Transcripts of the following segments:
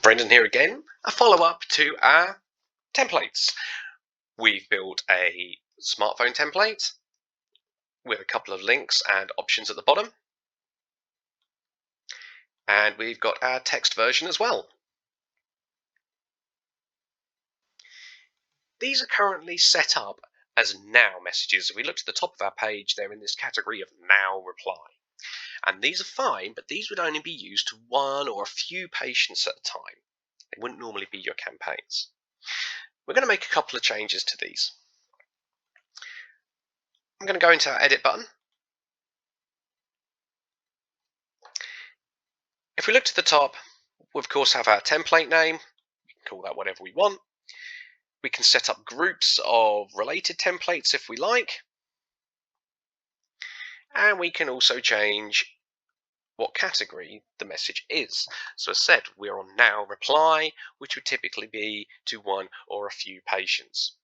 Brendan here again, a follow-up to our templates. We've built a smartphone template with a couple of links and options at the bottom. And we've got our text version as well. These are currently set up as now messages. If we look to the top of our page, they're in this category of now reply. And these are fine, but these would only be used to one or a few patients at a time. They wouldn't normally be your campaigns. We're going to make a couple of changes to these. I'm going to go into our edit button. If we look to the top, we of course have our template name. We can call that whatever we want. We can set up groups of related templates if we like. And we can also change what category the message is. So as said, we're on now reply, which would typically be to one or a few patients.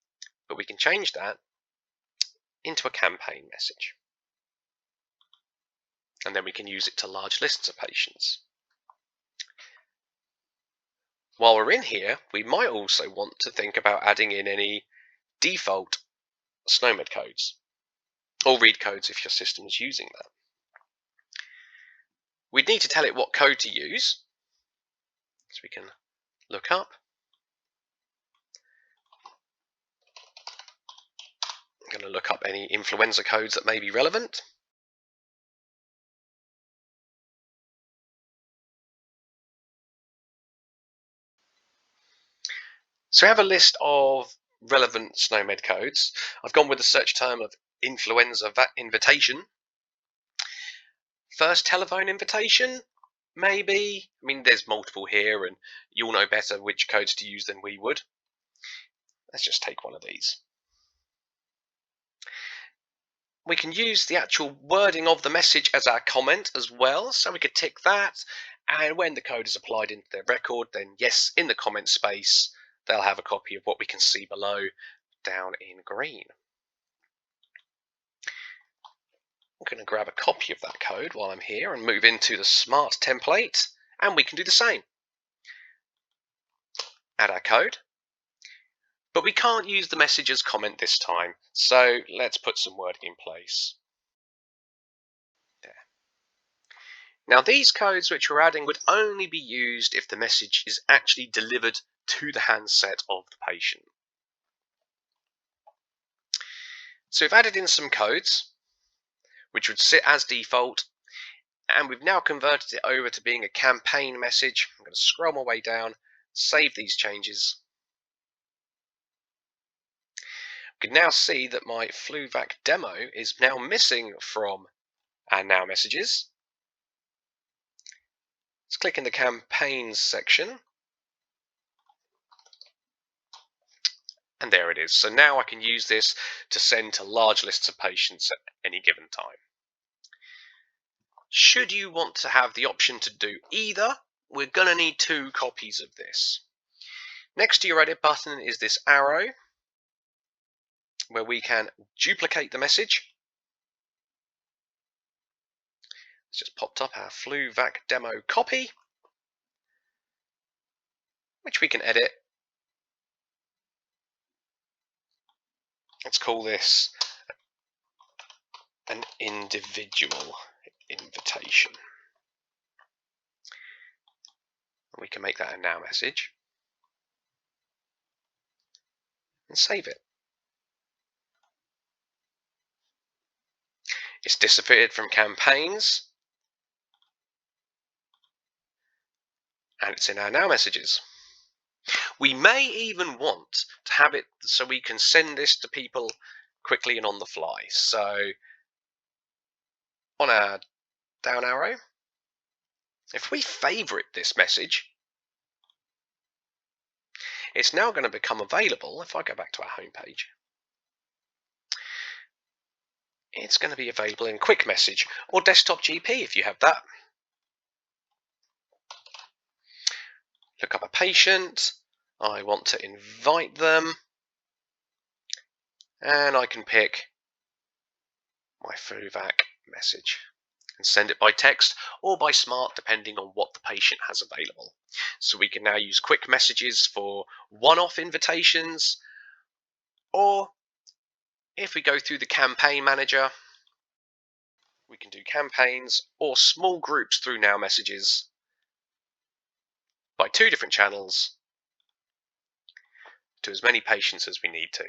But we can change that into a campaign message. And then we can use it to large lists of patients. While we're in here, we might also want to think about adding in any default SNOMED codes, or read codes if your system is using that. We'd need to tell it what code to use, so we can look up. I'm going to look up any influenza codes that may be relevant. So we have a list of relevant SNOMED codes. I've gone with the search term of influenza invitation. First telephone invitation, maybe. I mean, there's multiple here, and you'll know better which codes to use than we would. Let's just take one of these. We can use the actual wording of the message as our comment as well, so we could tick that, and when the code is applied into their record, then yes, in the comment space, they'll have a copy of what we can see below down in green. I'm going to grab a copy of that code while I'm here and move into the Smart template, and we can do the same. Add our code, but we can't use the message as comment this time, so let's put some wording in place. There. Now these codes which we're adding would only be used if the message is actually delivered to the handset of the patient. So we've added in some codes which would sit as default, and we've now converted it over to being a campaign message. I'm going to scroll my way down, save these changes. We can now see that my FluVac demo is now missing from our now messages. Let's click in the campaigns section. And there it is. So now I can use this to send to large lists of patients at any given time. Should you want to have the option to do either, we're going to need 2 copies of this. Next to your edit button is this arrow where we can duplicate the message. It's just popped up our FluVac demo copy, which we can edit. Let's call this an individual invitation. We can make that a now message and save it. It's disappeared from campaigns, and it's in our now messages. We may even want to have it so we can send this to people quickly and on the fly. So on our down arrow, if we favorite this message, it's now going to become available. If I go back to our home page, it's going to be available in Quick Message or Desktop GP if you have that. Look up a patient. I want to invite them, and I can pick my FluVac message. and send it by text or by Smart depending on what the patient has available. So we can now use quick messages for one-off invitations, or if we go through the campaign manager, we can do campaigns or small groups through Now Messages by 2 different channels to as many patients as we need to.